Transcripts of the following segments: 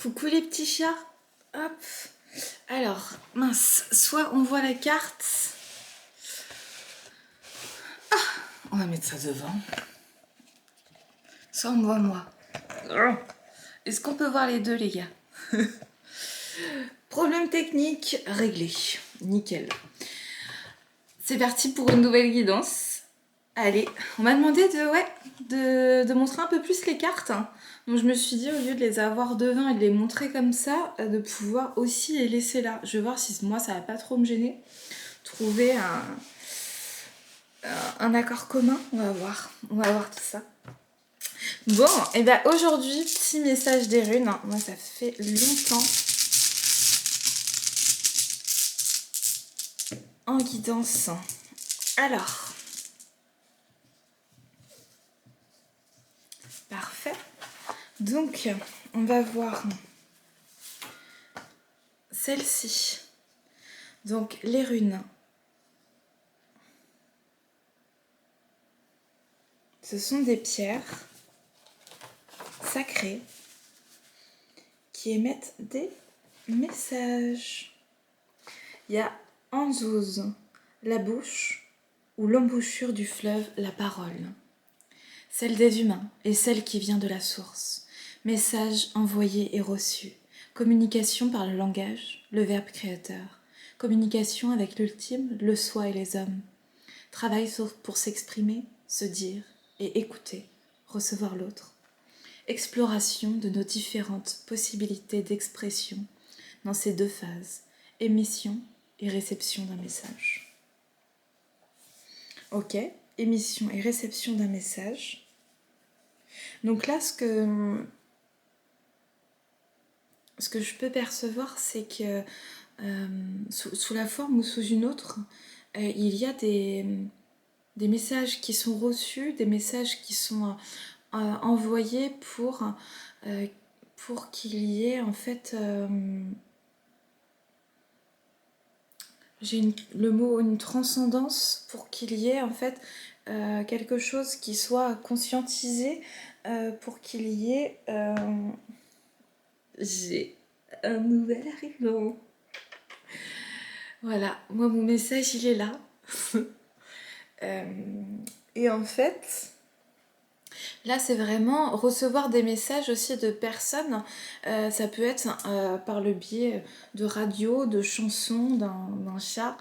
Coucou les petits chats. Hop. Alors, mince, soit on voit la carte. On va mettre ça devant. Soit on voit moi. Est-ce qu'on peut voir les deux, les gars? Problème technique réglé. Nickel. C'est parti pour une nouvelle guidance. Allez, on m'a demandé de montrer un peu plus les cartes. Donc je me suis dit, au lieu de les avoir devant et de les montrer comme ça, de pouvoir aussi les laisser là. Je vais voir si moi ça va pas trop me gêner. Trouver un accord commun, on va voir. On va voir tout ça. Bon, et bien aujourd'hui, petit message des runes. Moi ça fait longtemps. En guidance. Alors. Parfait. Donc, on va voir celle-ci. Donc, les runes. Ce sont des pierres sacrées qui émettent des messages. Il y a Anzouz, la bouche, ou l'embouchure du fleuve, la parole. Celle des humains et celle qui vient de la source. Message envoyé et reçu. Communication par le langage, le verbe créateur. Communication avec l'ultime, le soi et les hommes. Travail pour s'exprimer, se dire et écouter, recevoir l'autre. Exploration de nos différentes possibilités d'expression dans ces deux phases, émission et réception d'un message. Ok, émission et réception d'un message. Donc là, ce que je peux percevoir, c'est que sous la forme ou sous une autre, il y a des messages qui sont reçus, des messages qui sont envoyés pour qu'il y ait en fait, j'ai le mot une transcendance, pour qu'il y ait en fait quelque chose qui soit conscientisé, pour qu'il y ait... j'ai un nouvel arrivant. Voilà, moi mon message il est là. Et en fait, là c'est vraiment recevoir des messages aussi de personnes. Ça peut être par le biais de radio, de chansons, d'un chat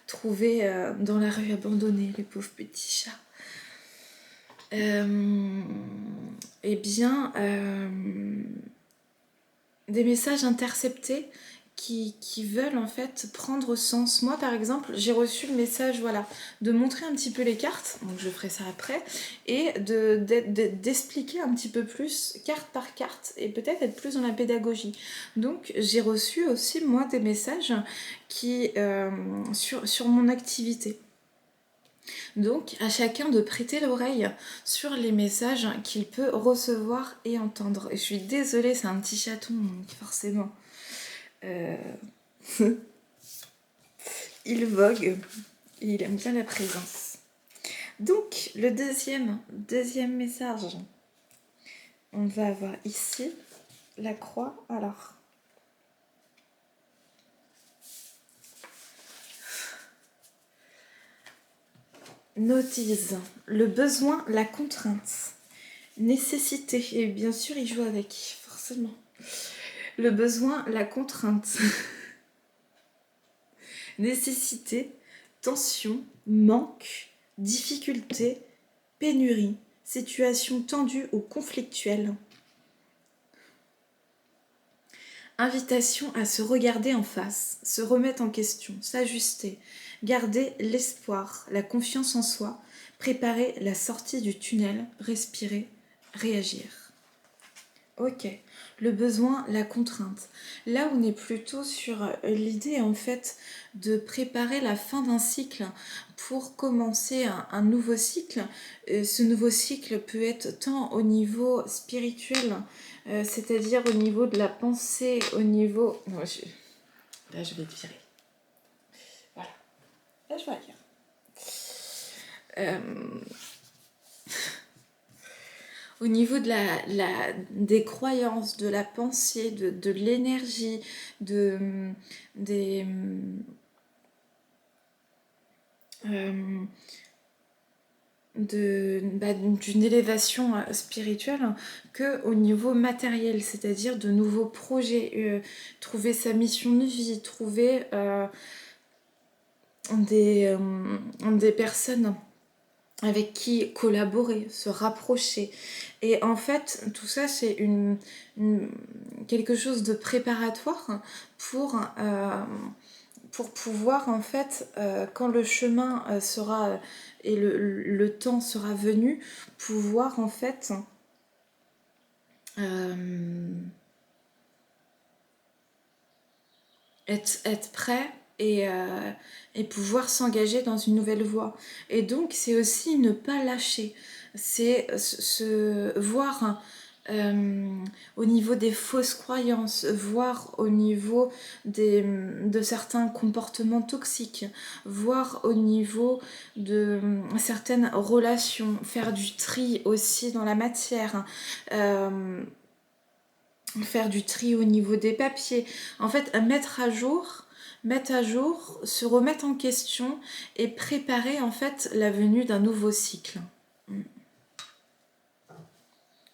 trouvé dans la rue abandonnée, les pauvres petits chats. Eh bien, des messages interceptés qui veulent en fait prendre sens. Moi par exemple, j'ai reçu le message de montrer un petit peu les cartes, donc je ferai ça après, et d'expliquer un petit peu plus carte par carte et peut-être être plus dans la pédagogie. Donc j'ai reçu aussi moi des messages qui sur mon activité. Donc à chacun de prêter l'oreille sur les messages qu'il peut recevoir et entendre. Et je suis désolée, c'est un petit chaton, donc forcément. Il vogue et il aime bien la présence. Donc le deuxième message, on va avoir ici la croix. Alors, notice, le besoin, la contrainte, nécessité, et bien sûr il joue avec, forcément. Le besoin, la contrainte, nécessité, tension, manque, difficulté, pénurie, situation tendue ou conflictuelle. Invitation à se regarder en face, se remettre en question, s'ajuster, garder l'espoir, la confiance en soi, préparer la sortie du tunnel, respirer, réagir. Ok, le besoin, la contrainte. Là, on est plutôt sur l'idée en fait de préparer la fin d'un cycle pour commencer un nouveau cycle. Ce nouveau cycle peut être tant au niveau spirituel, c'est-à-dire au niveau de la pensée, au niveau... Non, là, je vais te virer. Voilà. Là, je vais lire. au niveau de des croyances, de la pensée, de l'énergie, des, euh, d'une élévation spirituelle que au niveau matériel, c'est-à-dire de nouveaux projets, trouver sa mission de vie, trouver des personnes avec qui collaborer, se rapprocher. Et en fait, tout ça, c'est quelque chose de préparatoire pour pouvoir, en fait, quand le chemin sera et le temps sera venu, pouvoir, en fait, être prêt et pouvoir s'engager dans une nouvelle voie. Et donc, c'est aussi ne pas lâcher. C'est se voir au niveau des fausses croyances, voir au niveau de certains comportements toxiques, voir au niveau de certaines relations, faire du tri aussi dans la matière. Faire du tri au niveau des papiers. En fait, mettre à jour, se remettre en question et préparer en fait la venue d'un nouveau cycle.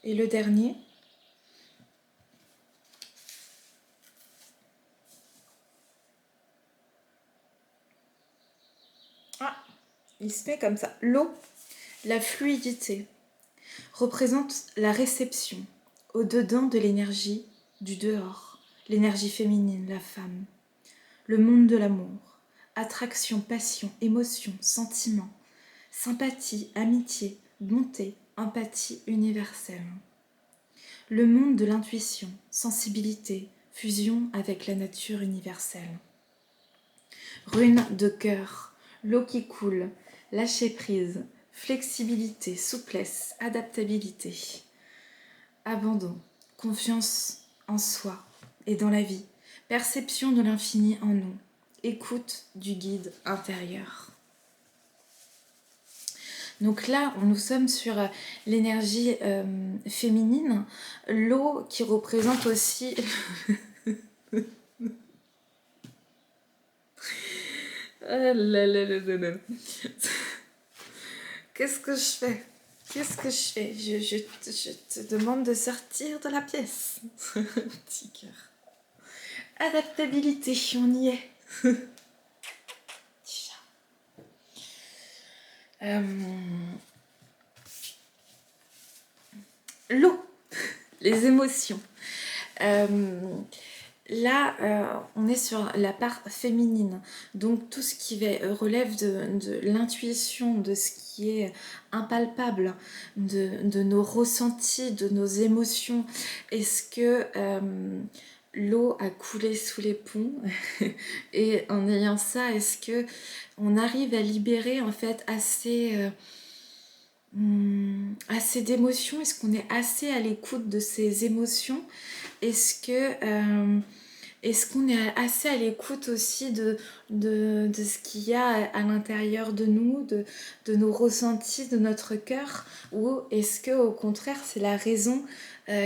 Et le dernier, il se met comme ça. L'eau, la fluidité, représente la réception au-dedans de l'énergie du dehors, l'énergie féminine, la femme, le monde de l'amour, attraction, passion, émotion, sentiment, sympathie, amitié, bonté, empathie universelle. Le monde de l'intuition, sensibilité, fusion avec la nature universelle. Rune de cœur, l'eau qui coule, lâcher prise, flexibilité, souplesse, adaptabilité, abandon, confiance en soi et dans la vie, perception de l'infini en nous, écoute du guide intérieur. Donc là, nous sommes sur l'énergie féminine, l'eau qui représente aussi... Qu'est-ce que je fais? Je te demande de sortir de la pièce. Petit cœur. Adaptabilité, on y est. L'eau, les émotions. Là, on est sur la part féminine. Donc tout ce qui relève de l'intuition, de ce qui est impalpable, de nos ressentis, de nos émotions. Est-ce que l'eau a coulé sous les ponts? Et en ayant ça, est-ce que on arrive à libérer en fait assez d'émotions? Est-ce qu'on est assez à l'écoute de ces émotions? Est-ce qu'on est assez à l'écoute aussi de ce qu'il y a à l'intérieur de nous, de nos ressentis, de notre cœur? Ou est-ce que au contraire c'est la raison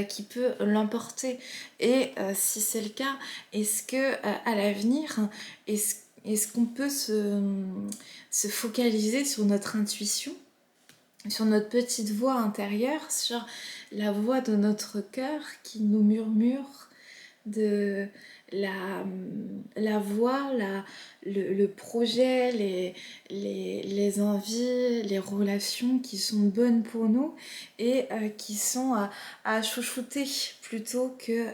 qui peut l'emporter? Et si c'est le cas, est-ce que à l'avenir, est-ce qu'on peut se focaliser sur notre intuition, sur notre petite voix intérieure, sur la voix de notre cœur qui nous murmure de la voix, le projet, les envies, les relations qui sont bonnes pour nous et qui sont à chouchouter plutôt que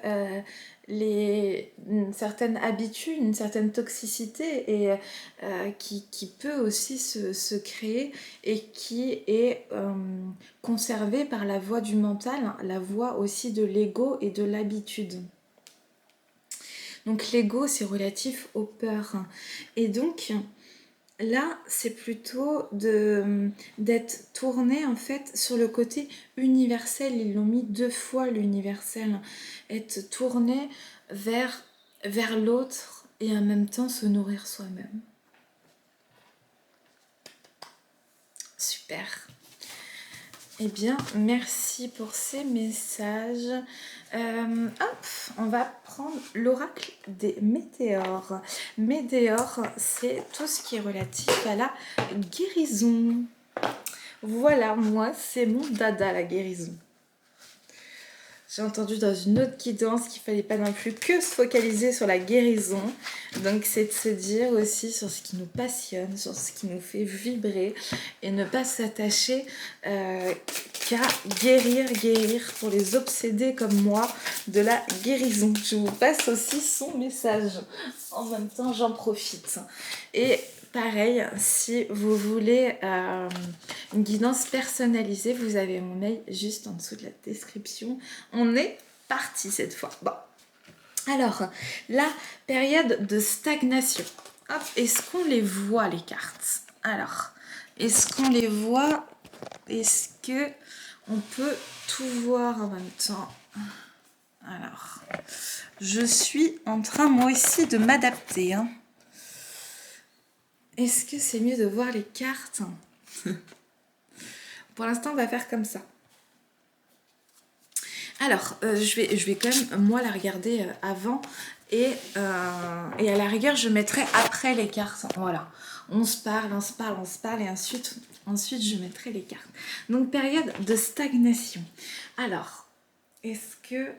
une certaine habitude, une certaine toxicité et qui peut aussi se créer et qui est conservée par la voix du mental, la voix aussi de l'ego et de l'habitude. Donc l'ego, c'est relatif aux peurs. Et donc là, c'est plutôt d'être tourné en fait sur le côté universel. Ils l'ont mis 2 fois l'universel. Être tourné vers l'autre et en même temps se nourrir soi-même. Super. Eh bien, merci pour ces messages. Hop, on va prendre l'oracle des météores. Météores, c'est tout ce qui est relatif à la guérison. Voilà, moi, c'est mon dada, la guérison. J'ai entendu dans une autre guidance qu'il fallait pas non plus que se focaliser sur la guérison. Donc c'est de se dire aussi sur ce qui nous passionne, sur ce qui nous fait vibrer et ne pas s'attacher qu'à guérir pour les obsédés comme moi de la guérison. Je vous passe aussi son message. En même temps, j'en profite. Et pareil, si vous voulez une guidance personnalisée, vous avez mon mail juste en dessous de la description. On est parti cette fois. Bon. Alors, la période de stagnation. Hop, est-ce qu'on les voit les cartes? Alors, est-ce qu'on les voit? Est-ce que on peut tout voir en même temps? Alors, je suis en train moi aussi de m'adapter, hein. Est-ce que c'est mieux de voir les cartes? Pour l'instant, on va faire comme ça. Alors, je vais quand même, moi, la regarder avant. Et à la rigueur, je mettrai après les cartes. Voilà. On se parle. Et ensuite, je mettrai les cartes. Donc, période de stagnation. Alors, est-ce que...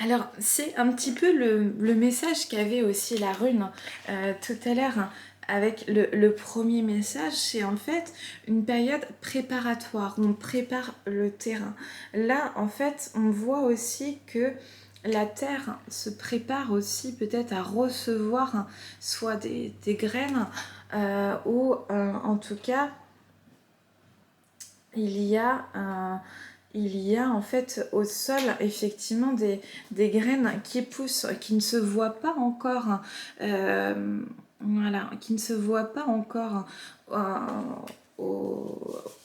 Alors, c'est un petit peu le message qu'avait aussi la rune tout à l'heure, hein, avec le premier message. C'est en fait une période préparatoire, où on prépare le terrain. Là, en fait, on voit aussi que la terre se prépare aussi peut-être à recevoir soit des graines ou en tout cas, il y a en fait au sol effectivement des graines qui poussent, qui ne se voient pas encore, voilà, qui ne se voient pas encore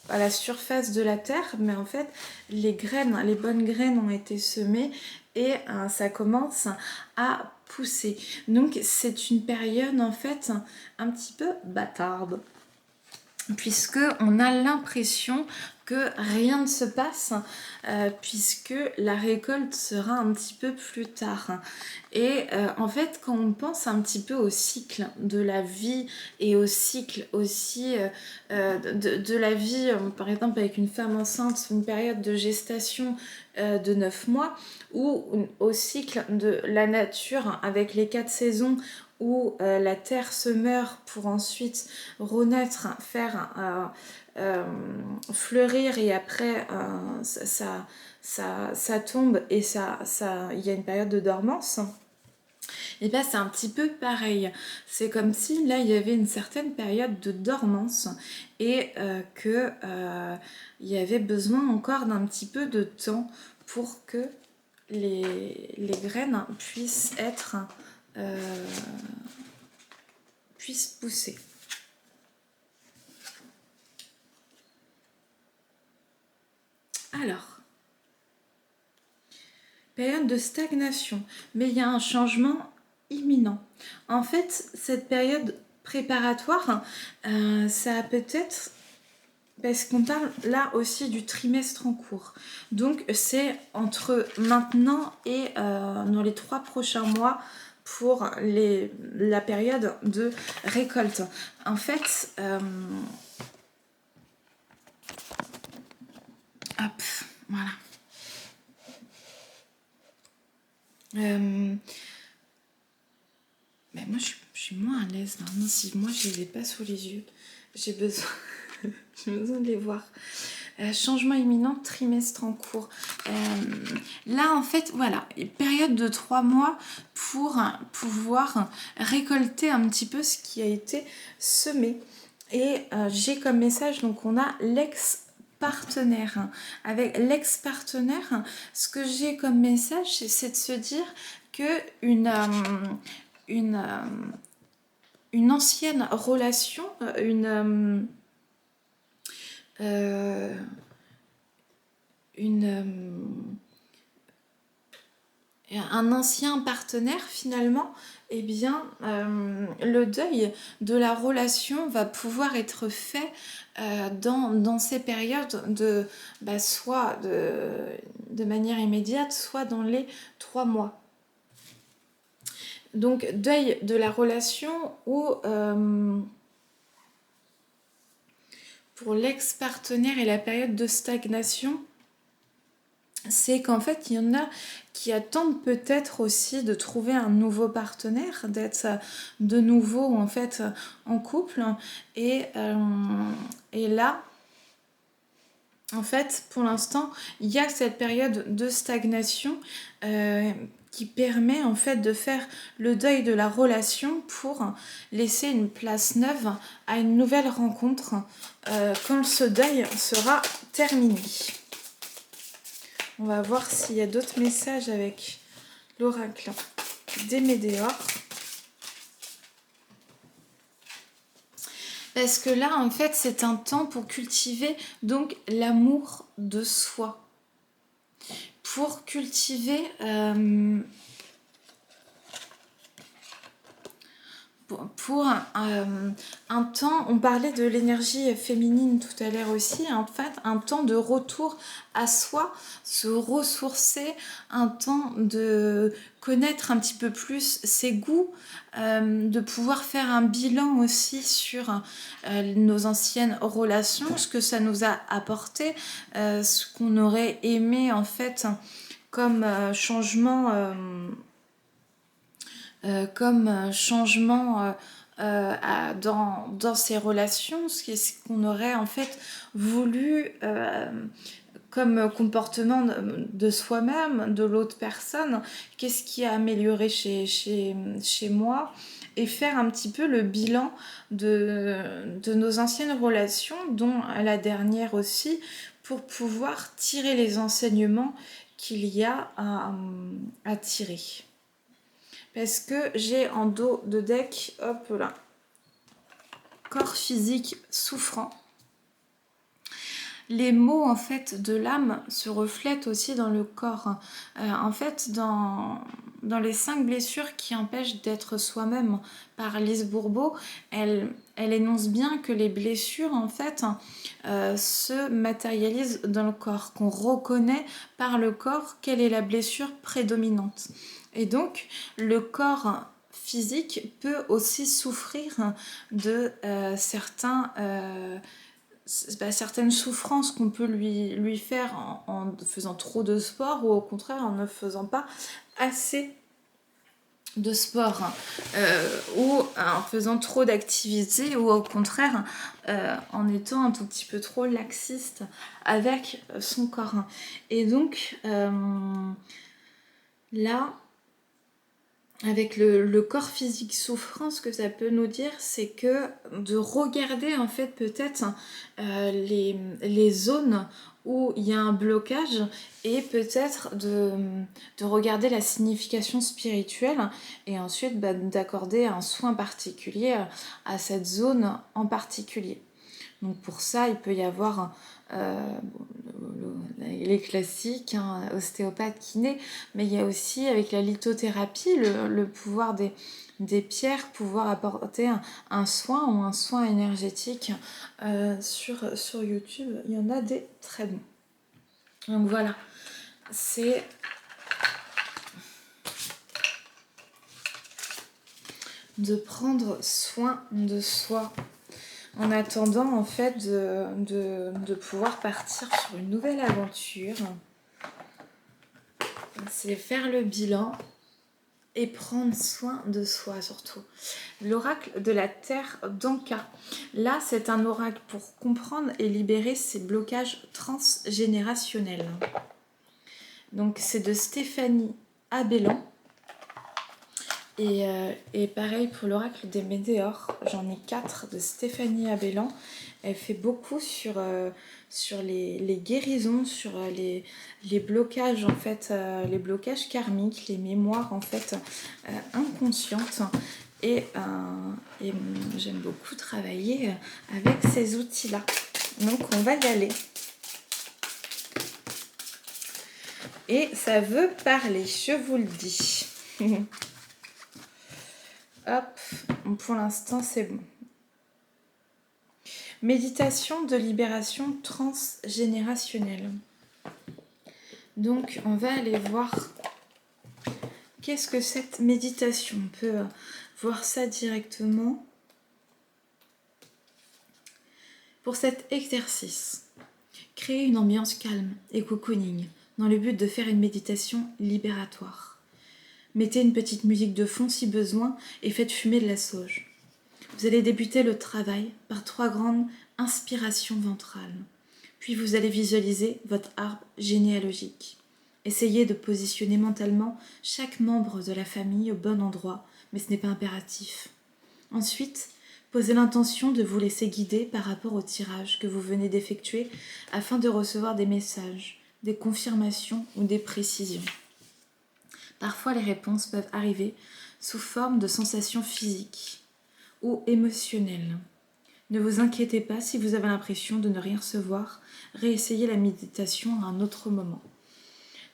à la surface de la terre, mais en fait les bonnes graines ont été semées et ça commence à pousser. Donc c'est une période en fait un petit peu bâtarde, puisque on a l'impression que rien ne se passe, puisque la récolte sera un petit peu plus tard. Et en fait, quand on pense un petit peu au cycle de la vie et au cycle aussi de la vie, par exemple avec une femme enceinte, une période de gestation de 9 mois, ou au cycle de la nature avec les 4 saisons où la terre se meurt pour ensuite renaître, faire fleurir et après ça tombe et il y a une période de dormance. Et bien c'est un petit peu pareil. C'est comme si là il y avait une certaine période de dormance et que il y avait besoin encore d'un petit peu de temps pour que les graines puissent être puissent pousser. Alors, période de stagnation, mais il y a un changement imminent. En fait, cette période préparatoire, ça a peut-être, parce qu'on parle là aussi du trimestre en cours. Donc c'est entre maintenant et dans les 3 prochains mois pour la période de récolte. En fait, hop, voilà. Mais moi je suis moins à l'aise maintenant. Si moi je les ai pas sous les yeux, j'ai besoin, j'ai besoin de les voir. Changement imminent, trimestre en cours. Là en fait voilà, période de 3 mois pour pouvoir récolter un petit peu ce qui a été semé. Et j'ai comme message, donc on a l'ex-partenaire. Avec l'ex-partenaire, ce que j'ai comme message, c'est de se dire que une ancienne relation, un ancien partenaire finalement, eh bien le deuil de la relation va pouvoir être fait dans ces périodes soit de manière immédiate, soit dans les 3 mois. Donc deuil de la relation ou pour l'ex-partenaire et la période de stagnation, c'est qu'en fait, il y en a qui attendent peut-être aussi de trouver un nouveau partenaire, d'être de nouveau en fait en couple. Et là, en fait, pour l'instant, il y a cette période de stagnation qui permet en fait de faire le deuil de la relation pour laisser une place neuve à une nouvelle rencontre quand ce deuil sera terminé. On va voir s'il y a d'autres messages avec l'oracle des Médéors. Parce que là, en fait, c'est un temps pour cultiver donc l'amour de soi. Pour cultiver pour un temps, on parlait de l'énergie féminine tout à l'heure aussi, en fait, un temps de retour à soi, se ressourcer, un temps de connaître un petit peu plus ses goûts, de pouvoir faire un bilan aussi sur nos anciennes relations, ce que ça nous a apporté, ce qu'on aurait aimé en fait comme changement dans ces relations, ce qu'on aurait en fait voulu comme comportement de soi-même, de l'autre personne, qu'est-ce qui a amélioré chez moi, et faire un petit peu le bilan de nos anciennes relations, dont la dernière aussi, pour pouvoir tirer les enseignements qu'il y a à tirer. Parce que j'ai en dos de deck, hop là, corps physique souffrant. Les mots en fait de l'âme se reflètent aussi dans le corps. En fait, dans les 5 blessures qui empêchent d'être soi-même par Lise Bourbeau, elle énonce bien que les blessures en fait se matérialisent dans le corps, qu'on reconnaît par le corps quelle est la blessure prédominante. Et donc, le corps physique peut aussi souffrir de certaines souffrances qu'on peut lui faire en faisant trop de sport, ou au contraire en ne faisant pas assez de sport, ou en faisant trop d'activités, ou au contraire en étant un tout petit peu trop laxiste avec son corps. Et donc là, avec le corps physique souffrant, ce que ça peut nous dire, c'est que de regarder en fait peut-être les zones où il y a un blocage, et peut-être de regarder la signification spirituelle, et ensuite d'accorder un soin particulier à cette zone en particulier. Donc pour ça, il peut y avoir les classiques, ostéopathe, kiné, mais il y a aussi avec la lithothérapie le pouvoir des pierres, pouvoir apporter un soin ou un soin énergétique sur YouTube. Il y en a des très bons. Donc voilà, c'est de prendre soin de soi en attendant en fait de pouvoir partir sur une nouvelle aventure. C'est faire le bilan et prendre soin de soi surtout. L'oracle de la Terre d'Anka. Là, c'est un oracle pour comprendre et libérer ses blocages transgénérationnels. Donc c'est de Stéphanie Abellan. Et pareil pour l'oracle des Médéors, j'en ai 4 de Stéphanie Abellan. Elle fait beaucoup sur les guérisons, sur les blocages en fait, les blocages karmiques, les mémoires en fait inconscientes. Et j'aime beaucoup travailler avec ces outils-là. Donc on va y aller. Et ça veut parler, je vous le dis. Hop, pour l'instant c'est bon. Méditation de libération transgénérationnelle. Donc on va aller voir qu'est-ce que cette méditation. On peut voir ça directement. Pour cet exercice, créez une ambiance calme et cocooning dans le but de faire une méditation libératoire. Mettez une petite musique de fond si besoin et faites fumer de la sauge. Vous allez débuter le travail par 3 grandes inspirations ventrales. Puis vous allez visualiser votre arbre généalogique. Essayez de positionner mentalement chaque membre de la famille au bon endroit, mais ce n'est pas impératif. Ensuite, posez l'intention de vous laisser guider par rapport au tirage que vous venez d'effectuer afin de recevoir des messages, des confirmations ou des précisions. Parfois, les réponses peuvent arriver sous forme de sensations physiques ou émotionnelles. Ne vous inquiétez pas si vous avez l'impression de ne rien recevoir, réessayez la méditation à un autre moment.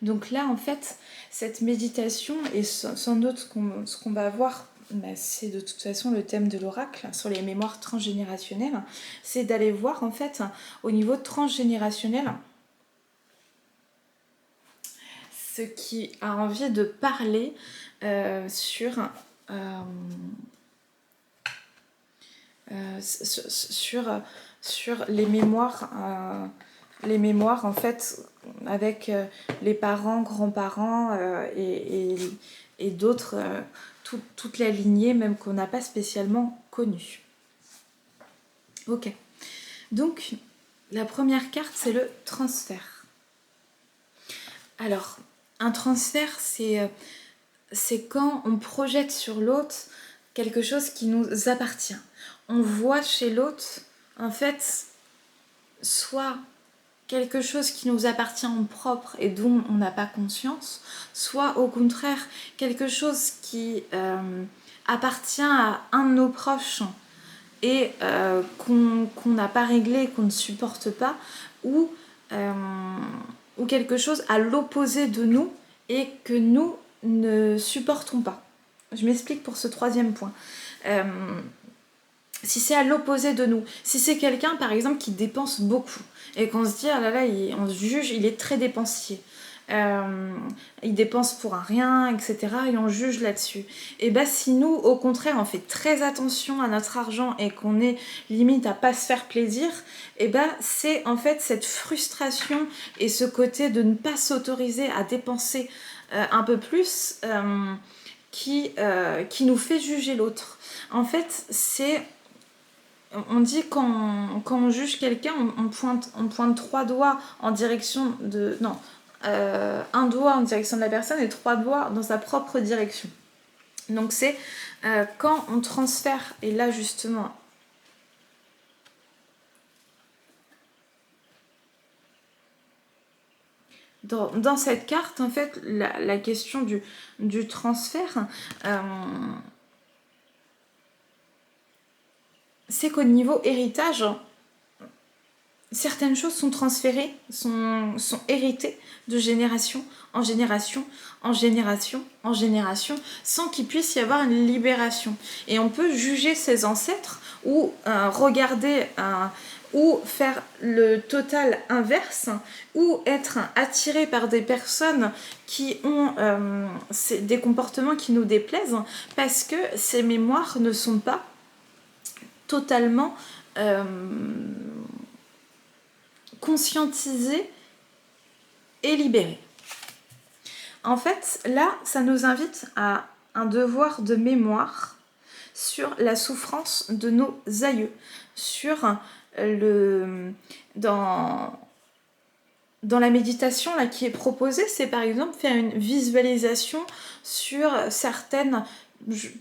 Donc là, en fait, cette méditation, et sans doute ce qu'on va voir, c'est de toute façon le thème de l'oracle sur les mémoires transgénérationnelles, c'est d'aller voir en fait au niveau transgénérationnel ce qui a envie de parler sur les mémoires en fait avec les parents, grands-parents et d'autres, toute la lignée même qu'on n'a pas spécialement connue. Ok, donc la première carte c'est le transfert. Alors un transfert c'est quand on projette sur l'autre quelque chose qui nous appartient. On voit chez l'autre, en fait, soit quelque chose qui nous appartient en propre et dont on n'a pas conscience, soit au contraire quelque chose qui appartient à un de nos proches et qu'on n'a pas réglé, qu'on ne supporte pas, ou quelque chose à l'opposé de nous et que nous ne supportons pas. Je m'explique pour ce troisième point. Si c'est à l'opposé de nous, si c'est quelqu'un par exemple qui dépense beaucoup et qu'on se dit ah là là, on se juge, il est très dépensier, il dépense pour un rien, etc. et on juge là-dessus. Et bien si nous au contraire on fait très attention à notre argent et qu'on est limite à pas se faire plaisir, et ben c'est en fait cette frustration et ce côté de ne pas s'autoriser à dépenser un peu plus qui nous fait juger l'autre. En fait c'est on dit quand on juge quelqu'un, on pointe 3 doigts en direction de... Non, un doigt en direction de la personne et 3 doigts dans sa propre direction. Donc c'est quand on transfère, et là justement... Dans cette carte, en fait, la question du transfert... c'est qu'au niveau héritage, certaines choses sont transférées, sont héritées de génération en génération, en génération, en génération, sans qu'il puisse y avoir une libération. Et on peut juger ses ancêtres ou regarder ou faire le total inverse, ou être attiré par des personnes qui ont des comportements qui nous déplaisent, parce que ces mémoires ne sont pas totalement conscientisé et libéré. En fait, là, ça nous invite à un devoir de mémoire sur la souffrance de nos aïeux, sur dans la méditation là, qui est proposée, c'est par exemple faire une visualisation sur certaines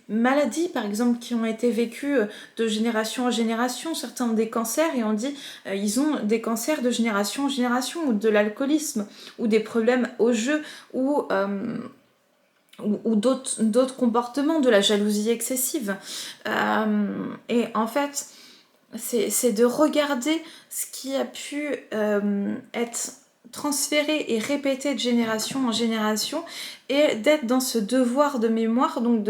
maladies par exemple qui ont été vécues de génération en génération. Certains ont des cancers et on dit ils ont des cancers de génération en génération, ou de l'alcoolisme, ou des problèmes au jeu, ou d'autres comportements, de la jalousie excessive. Et en fait c'est de regarder ce qui a pu être transféré et répété de génération en génération, et d'être dans ce devoir de mémoire, donc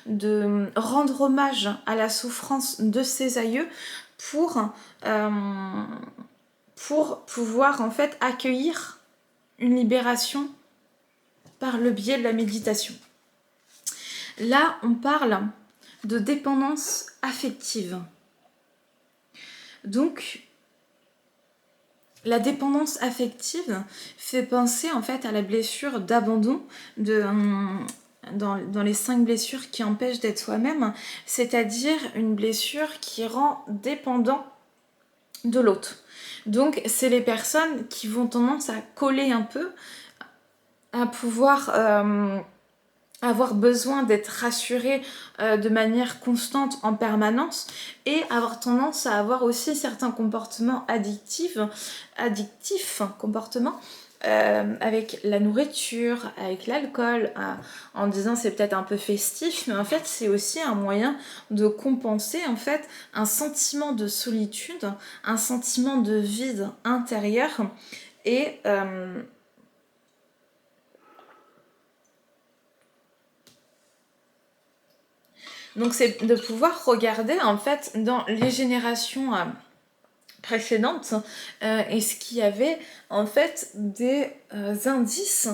de rendre hommage à la souffrance de ses aïeux pour pouvoir en fait accueillir une libération par le biais de la méditation. Là, on parle de dépendance affective. Donc, la dépendance affective fait penser en fait à la blessure d'abandon dans les 5 blessures qui empêchent d'être soi-même, c'est-à-dire une blessure qui rend dépendant de l'autre. Donc, c'est les personnes qui vont tendance à coller un peu, à pouvoir avoir besoin d'être rassurées de manière constante en permanence, et avoir tendance à avoir aussi certains comportements addictifs comportements avec la nourriture, avec l'alcool, en disant c'est peut-être un peu festif, mais en fait c'est aussi un moyen de compenser en fait un sentiment de solitude, un sentiment de vide intérieur, et donc c'est de pouvoir regarder en fait dans les générations précédentes est-ce qu'il y avait en fait des indices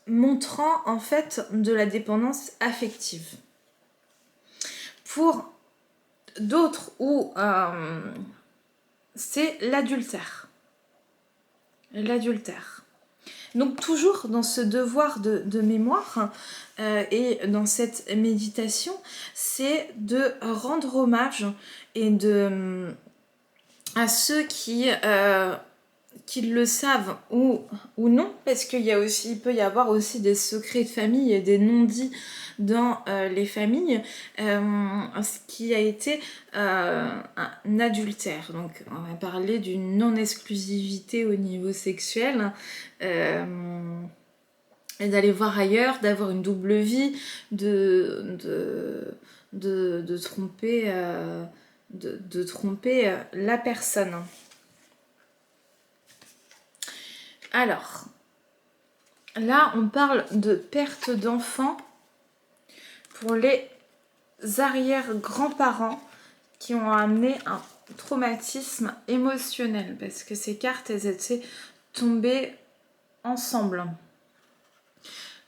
montrant en fait de la dépendance affective. Pour d'autres où c'est l'adultère. Donc toujours dans ce devoir de mémoire et dans cette méditation, c'est de rendre hommage et à ceux qui le savent ou non, parce il peut y avoir aussi des secrets de famille et des non-dits dans les familles, ce qui a été un adultère. Donc on va parler d'une non-exclusivité au niveau sexuel, et d'aller voir ailleurs, d'avoir une double vie, de tromper, de tromper la personne. Alors, là, on parle de perte d'enfants pour les arrière-grands-parents qui ont amené un traumatisme émotionnel, parce que ces cartes, elles étaient tombées ensemble.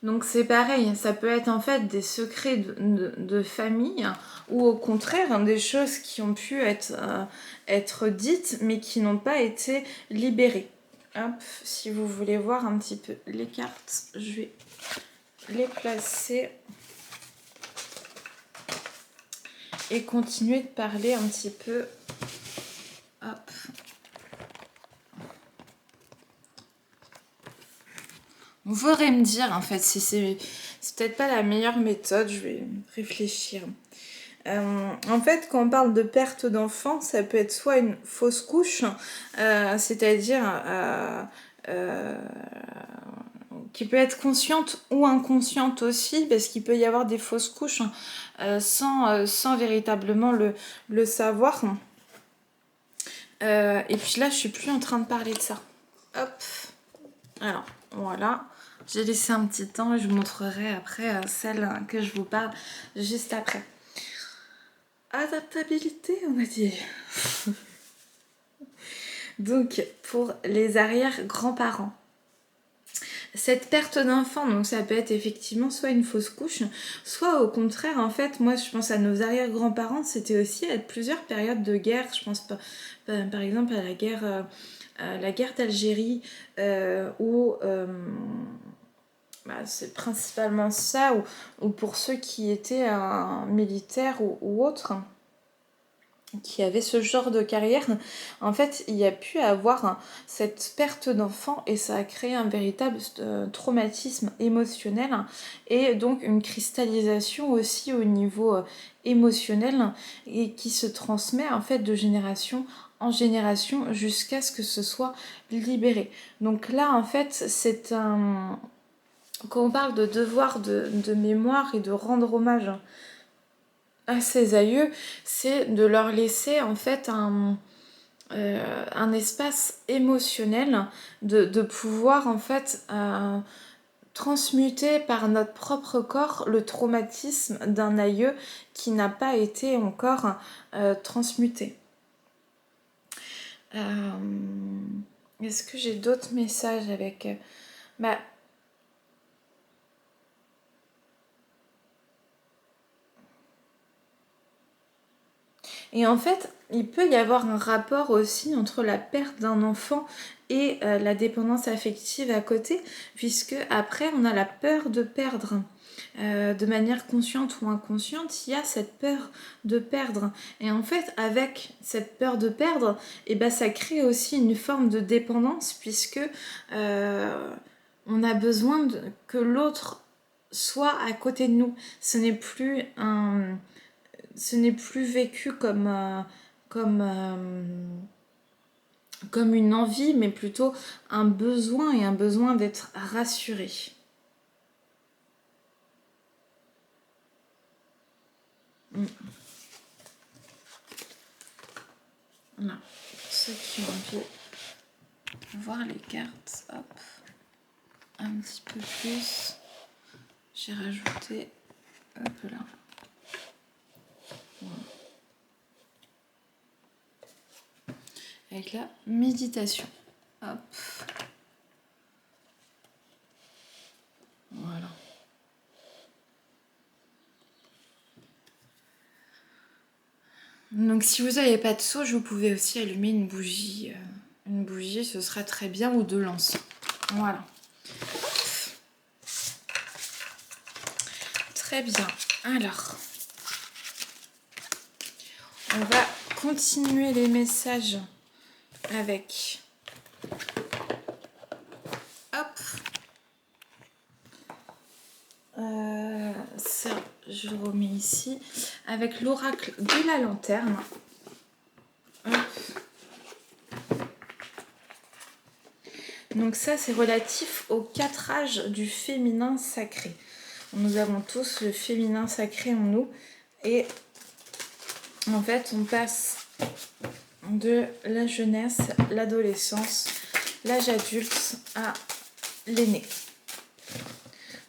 Donc c'est pareil, ça peut être en fait des secrets de famille, ou au contraire des choses qui ont pu être dites mais qui n'ont pas été libérées. Hop, si vous voulez voir un petit peu les cartes, je vais les placer et continuer de parler un petit peu. Hop. Vous pourrez me dire en fait si c'est peut-être pas la meilleure méthode, je vais réfléchir. En fait, quand on parle de perte d'enfant, ça peut être soit une fausse couche, c'est-à-dire qui peut être consciente ou inconsciente aussi, parce qu'il peut y avoir des fausses couches sans véritablement le savoir. Et puis là, je suis plus en train de parler de ça. Hop. Alors, voilà. J'ai laissé un petit temps et je vous montrerai après celle que je vous parle juste après. Adaptabilité, on a dit. Donc, pour les arrière-grands-parents, cette perte d'enfant, donc ça peut être effectivement soit une fausse couche, soit au contraire, en fait, moi je pense à nos arrière-grands-parents, c'était aussi à plusieurs périodes de guerre. Je pense par exemple à la guerre d'Algérie, où c'est principalement ça, ou pour ceux qui étaient militaires ou autres, qui avaient ce genre de carrière, en fait, il y a pu avoir cette perte d'enfant et ça a créé un véritable traumatisme émotionnel et donc une cristallisation aussi au niveau émotionnel et qui se transmet en fait de génération en génération jusqu'à ce que ce soit libéré. Donc là, en fait, c'est un... Quand on parle de devoir de mémoire et de rendre hommage à ses aïeux, c'est de leur laisser en fait un espace émotionnel, de pouvoir en fait transmuter par notre propre corps le traumatisme d'un aïeux qui n'a pas été encore transmuté. Est-ce que j'ai d'autres messages avec... Bah, et en fait, il peut y avoir un rapport aussi entre la perte d'un enfant et la dépendance affective à côté, puisque après, on a la peur de perdre. De manière consciente ou inconsciente, il y a cette peur de perdre. Et en fait, avec cette peur de perdre, et ben, ça crée aussi une forme de dépendance, puisque on a besoin que l'autre soit à côté de nous. Ce n'est plus vécu comme une envie, mais plutôt un besoin, et un besoin d'être rassuré. Voilà. Ceux qui ont envie de voir les cartes, hop, un petit peu plus, j'ai rajouté, hop là. Voilà. Avec la méditation. Hop. Voilà. Donc si vous n'avez pas de sauge, vous pouvez aussi allumer une bougie. Une bougie, ce sera très bien, ou de l'encens. Voilà. Très bien. Alors, on va continuer les messages avec... Hop. Ça, je le remets ici. Avec l'oracle de la lanterne. Hop. Donc ça, c'est relatif aux 4 âges du féminin sacré. Nous avons tous le féminin sacré en nous. Et en fait, on passe de la jeunesse, l'adolescence, l'âge adulte à l'aîné.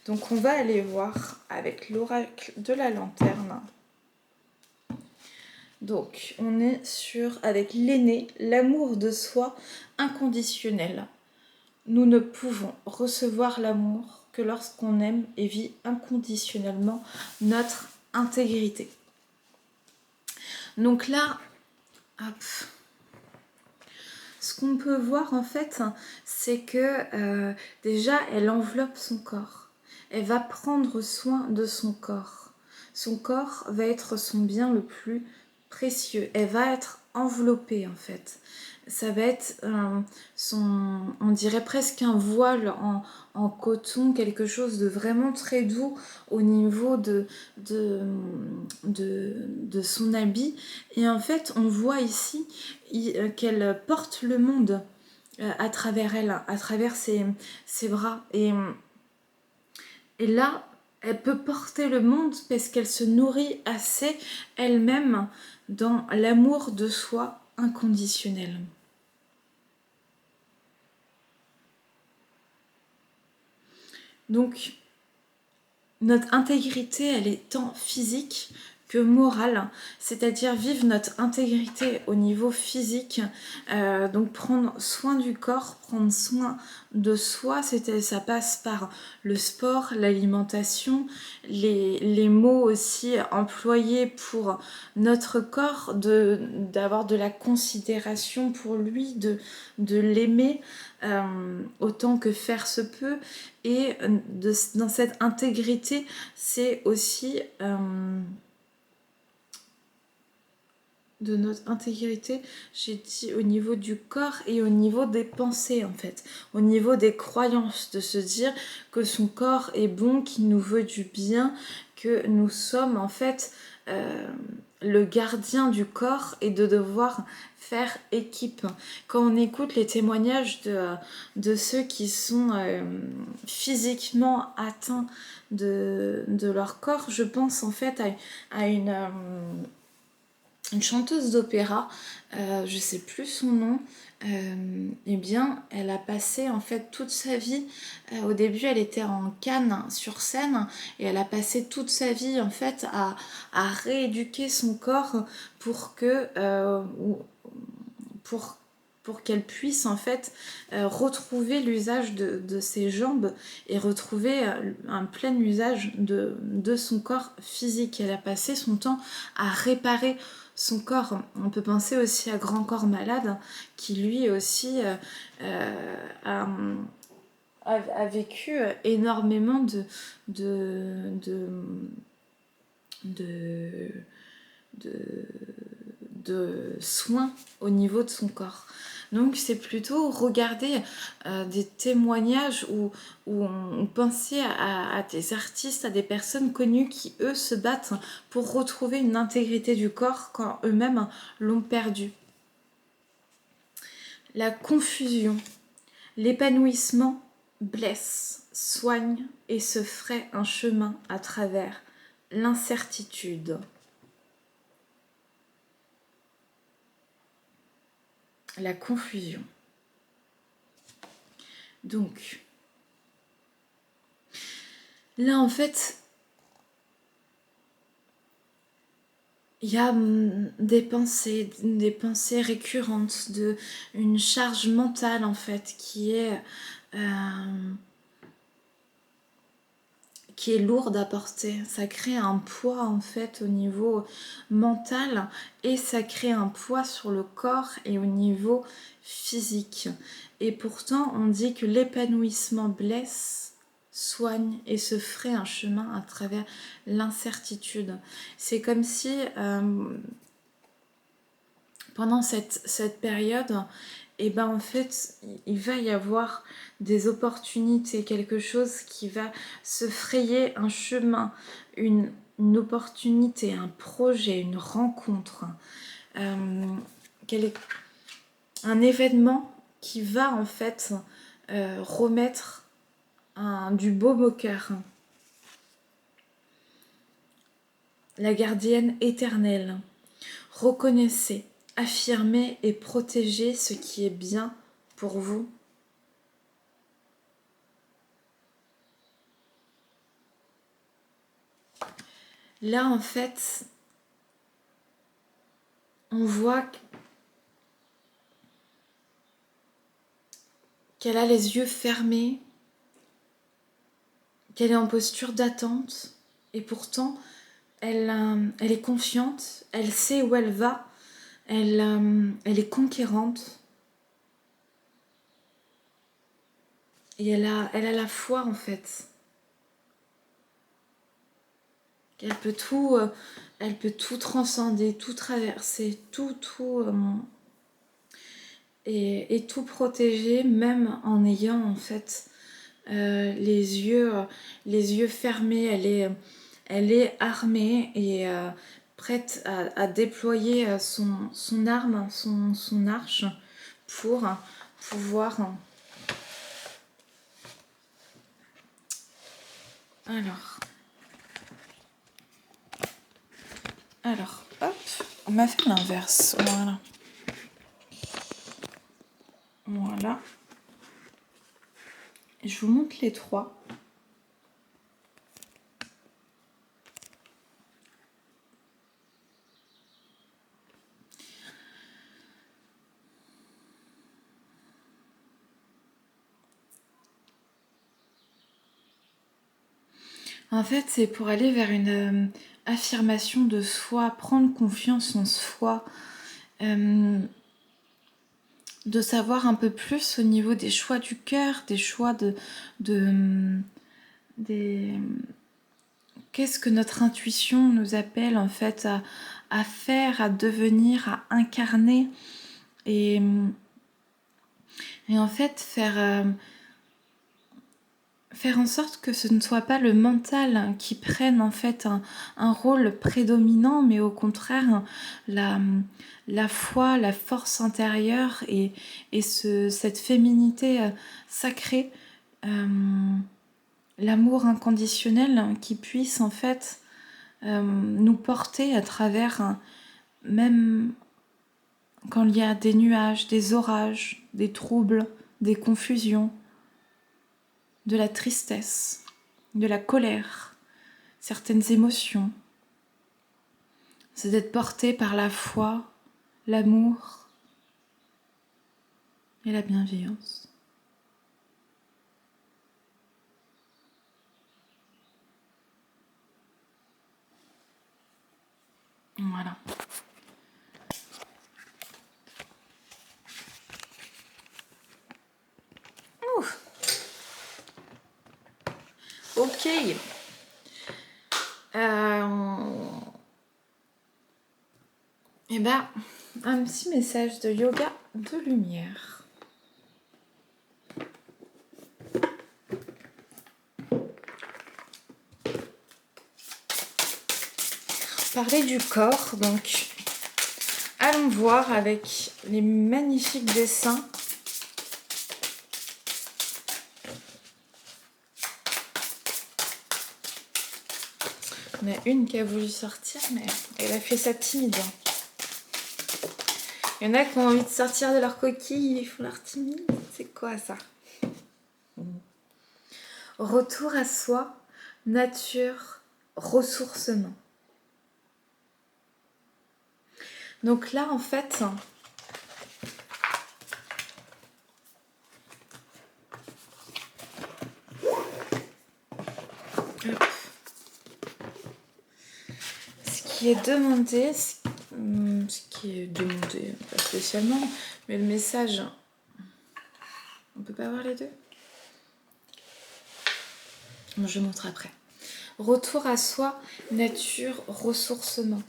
Donc on va aller voir avec l'oracle de la lanterne. Donc on est avec l'aîné, l'amour de soi inconditionnel. Nous ne pouvons recevoir l'amour que lorsqu'on aime et vit inconditionnellement notre intégrité. Donc là, hop, ce qu'on peut voir en fait, c'est que déjà elle enveloppe son corps. Elle va prendre soin de son corps. Son corps va être son bien le plus précieux. Elle va être enveloppée en fait. Ça va être on dirait presque un voile en coton, quelque chose de vraiment très doux au niveau de son habit. Et en fait, on voit ici qu'elle porte le monde à travers elle, à travers ses bras. Et là, elle peut porter le monde parce qu'elle se nourrit assez elle-même dans l'amour de soi inconditionnel. Donc, notre intégrité, elle est tant physique que morale, c'est-à-dire vivre notre intégrité au niveau physique, donc prendre soin du corps, prendre soin de soi, ça passe par le sport, l'alimentation, les mots aussi employés pour notre corps, d'avoir de la considération pour lui, de l'aimer autant que faire se peut. Et dans cette intégrité, c'est aussi de notre intégrité, j'ai dit au niveau du corps et au niveau des pensées en fait, au niveau des croyances, de se dire que son corps est bon, qu'il nous veut du bien, que nous sommes en fait le gardien du corps et de devoir faire équipe. Quand on écoute les témoignages de ceux qui sont physiquement atteints de leur corps, je pense en fait à une une chanteuse d'opéra, je sais plus son nom, eh bien elle a passé en fait toute sa vie, au début elle était en Cannes sur scène et elle a passé toute sa vie en fait à rééduquer son corps pour que pour qu'elle puisse en fait retrouver l'usage de ses jambes et retrouver un plein usage de son corps physique. Elle a passé son temps à réparer son corps. On peut penser aussi à Grand Corps Malade qui lui aussi a, a vécu énormément de, de, de, de de soins au niveau de son corps. Donc c'est plutôt regarder des témoignages où on pensait à des artistes, à des personnes connues qui eux se battent pour retrouver une intégrité du corps quand eux-mêmes l'ont perdu. La confusion, l'épanouissement blesse, soigne et se ferait un chemin à travers l'incertitude. La confusion. Donc, là en fait, il y a des pensées récurrentes, une charge mentale en fait qui est lourde à porter. Ça crée un poids en fait au niveau mental et ça crée un poids sur le corps et au niveau physique. Et pourtant, on dit que l'épanouissement blesse, soigne et se ferait un chemin à travers l'incertitude. C'est comme si pendant cette période, et ben en fait, il va y avoir des opportunités, quelque chose qui va se frayer un chemin, une opportunité, un projet, une rencontre, un événement qui va en fait remettre du baume au cœur. La gardienne éternelle. Reconnaissez, affirmez et protégez ce qui est bien pour vous. Là, en fait, on voit qu'elle a les yeux fermés, qu'elle est en posture d'attente, et pourtant, elle est confiante, elle sait où elle va, elle est conquérante, et elle a la foi, en fait. Elle peut tout transcender, tout traverser, tout et tout protéger, même en ayant en fait les yeux fermés. Elle est armée et prête à déployer son arme, son arche pour pouvoir. Alors, hop, on m'a fait l'inverse. Voilà. Voilà. Je vous montre les trois. En fait, c'est pour aller vers une affirmation de soi, prendre confiance en soi, de savoir un peu plus au niveau des choix du cœur, des choix qu'est-ce que notre intuition nous appelle en fait à faire, à devenir, à incarner et en fait faire en sorte que ce ne soit pas le mental qui prenne en fait un rôle prédominant, mais au contraire la foi, la force intérieure et cette féminité sacrée, l'amour inconditionnel qui puisse en fait nous porter à travers même quand il y a des nuages, des orages, des troubles, des confusions, de la tristesse, de la colère, certaines émotions, c'est d'être porté par la foi, l'amour et la bienveillance. Voilà. Ouf. Ok. Eh ben, un petit message de yoga de lumière. Parler du corps, donc allons voir avec les magnifiques dessins. On a une qui a voulu sortir, mais elle a fait ça timide. Il y en a qui ont envie de sortir de leur coquille, ils font leur timide. C'est quoi ça? Retour à soi, nature, ressourcement. Donc là, en fait, ce qui est demandé, pas spécialement, mais le message, on peut pas avoir les deux? Bon, je montre après. Retour à soi, nature, ressourcement.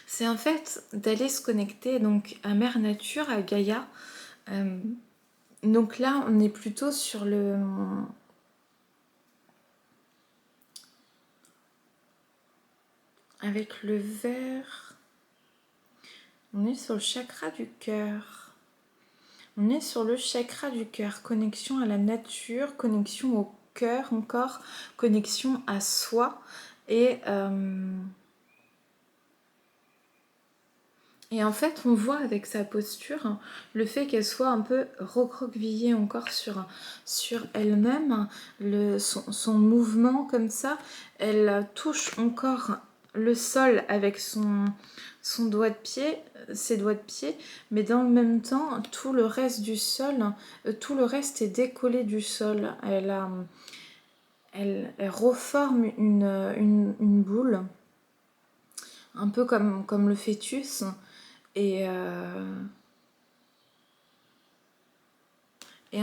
C'est en fait d'aller se connecter donc à Mère Nature, à Gaïa. Donc là, on est plutôt sur le... Avec le vert, on est sur le chakra du cœur. On est sur le chakra du cœur. Connexion à la nature, connexion au cœur encore, connexion à soi. Et en fait, on voit avec sa posture le fait qu'elle soit un peu recroquevillée encore sur elle-même, son mouvement comme ça. Elle touche encore le sol avec son doigt de pied, ses doigts de pied, mais dans le même temps, tout le reste du sol, tout le reste est décollé du sol. Elle reforme une boule, un peu comme le fœtus. Et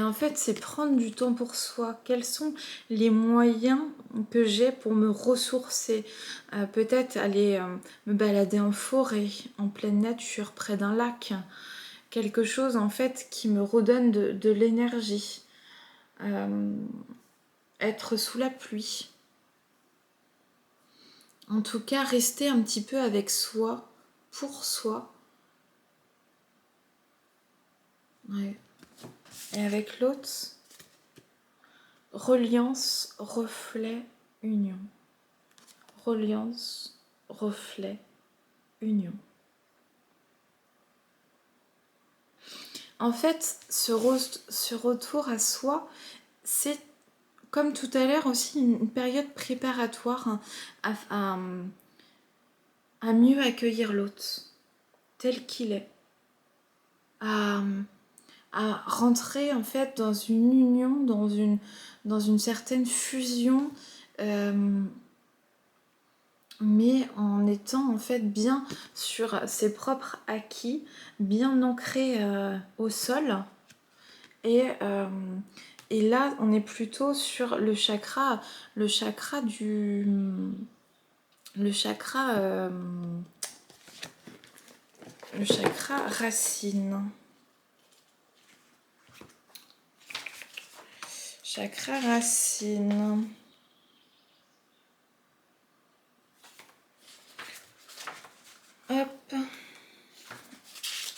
en fait, c'est prendre du temps pour soi. Quels sont les moyens que j'ai pour me ressourcer? Peut-être aller me balader en forêt, en pleine nature, près d'un lac. Quelque chose en fait qui me redonne de l'énergie. Être sous la pluie. En tout cas, rester un petit peu avec soi, pour soi. Ouais. Et avec l'autre, reliance, reflet, union. Reliance, reflet, union. En fait, ce retour à soi, c'est comme tout à l'heure aussi une période préparatoire à mieux accueillir l'autre tel qu'il est. À rentrer en fait dans une union, dans une certaine fusion, mais en étant en fait bien sur ses propres acquis, bien ancré au sol. Et là, on est plutôt sur le chakra racine. Chakra racine. Hop.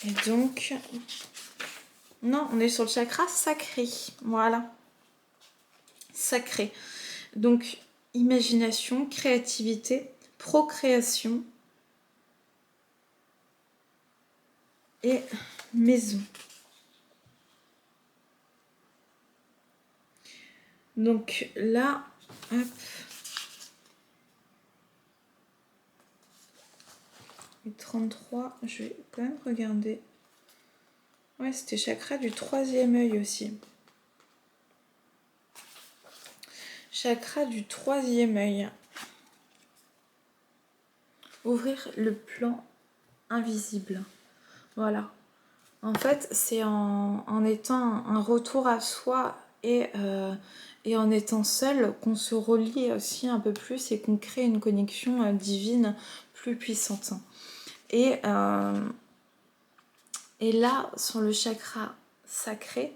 Et donc... Non, on est sur le chakra sacré. Voilà. Sacré. Donc, imagination, créativité, procréation et maison. Donc là, hop. Et 33, je vais quand même regarder. Ouais, c'était chakra du 3e œil aussi. Chakra du 3e œil. Ouvrir le plan invisible. Voilà. En fait, c'est en étant un retour à soi et en étant seul qu'on se relie aussi un peu plus et qu'on crée une connexion divine plus puissante. Et là, sur le chakra sacré,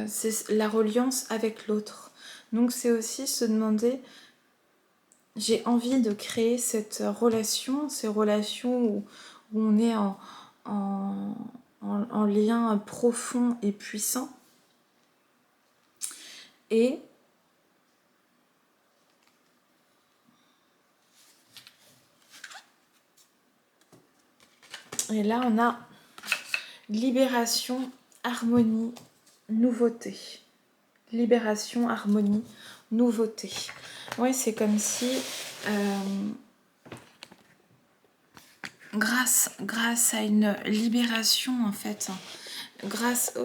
c'est la reliance avec l'autre. Donc c'est aussi se demander, j'ai envie de créer cette relation, ces relations où on est en lien profond et puissant. Et là, on a libération, harmonie, nouveauté. Libération, harmonie, nouveauté. Oui, c'est comme si grâce à une libération, en fait, grâce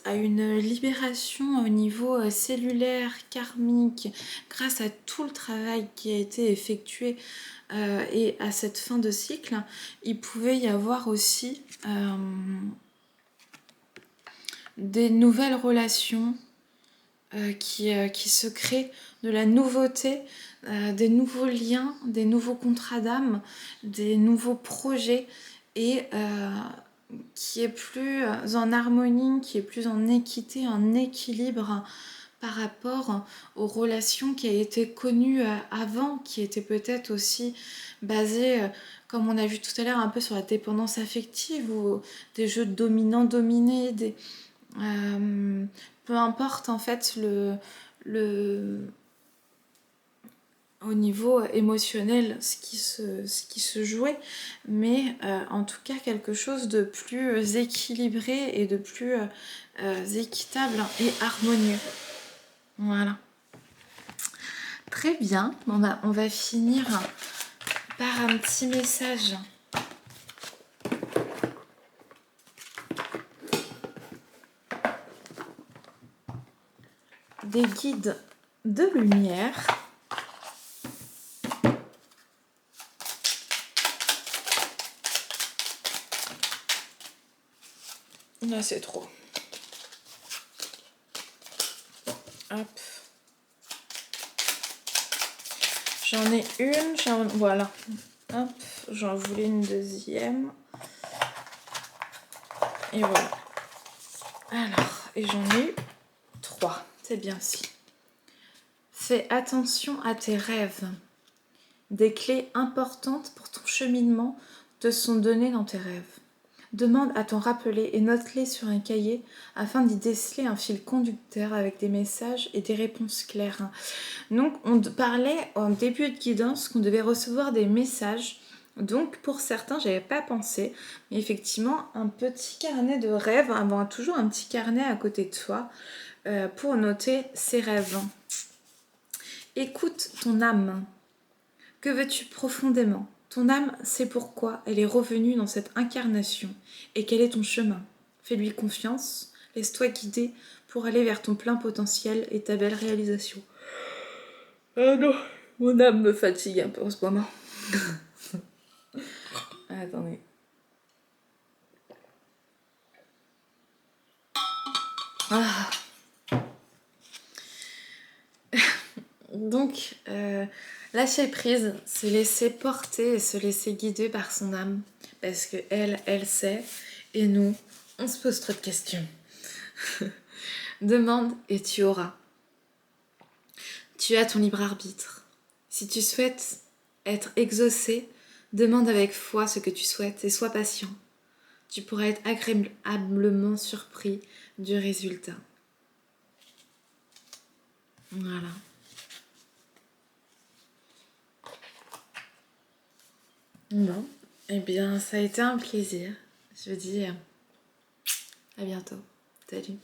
à une libération au niveau cellulaire, karmique, grâce à tout le travail qui a été effectué et à cette fin de cycle, il pouvait y avoir aussi des nouvelles relations qui se créent, de la nouveauté, des nouveaux liens, des nouveaux contrats d'âme, des nouveaux projets et qui est plus en harmonie, qui est plus en équité, en équilibre par rapport aux relations qui a été connues avant, qui étaient peut-être aussi basées, comme on a vu tout à l'heure, un peu sur la dépendance affective ou des jeux dominant-dominé, peu importe en fait au niveau émotionnel ce qui se jouait, mais en tout cas quelque chose de plus équilibré et de plus équitable et harmonieux. Voilà. Très bien, on va finir par un petit message. Des guides de lumière. Là, c'est trop. Hop. J'en ai une, voilà. Hop, j'en voulais une deuxième. Et voilà. Alors, et j'en ai eu 3. C'est bien si. Fais attention à tes rêves. Des clés importantes pour ton cheminement te sont données dans tes rêves. Demande à t'en rappeler et note-les sur un cahier afin d'y déceler un fil conducteur avec des messages et des réponses claires. Donc, on parlait en début de guidance qu'on devait recevoir des messages. Donc, pour certains, j'avais pas pensé, mais effectivement, un petit carnet de rêves, avoir toujours un petit carnet à côté de soi pour noter ses rêves. Écoute ton âme. Que veux-tu profondément ? Ton âme sait pourquoi elle est revenue dans cette incarnation et quel est ton chemin. Fais-lui confiance, laisse-toi guider pour aller vers ton plein potentiel et ta belle réalisation. Ah non, mon âme me fatigue un peu en ce moment. Attendez. Ah. Donc, lâcher prise, se laisser porter et se laisser guider par son âme. Parce que elle sait, et nous, on se pose trop de questions. Demande et tu auras. Tu as ton libre arbitre. Si tu souhaites être exaucé, demande avec foi ce que tu souhaites et sois patient. Tu pourras être agréablement surpris du résultat. Voilà. Bon, eh bien, ça a été un plaisir. Je vous dis à bientôt. Salut.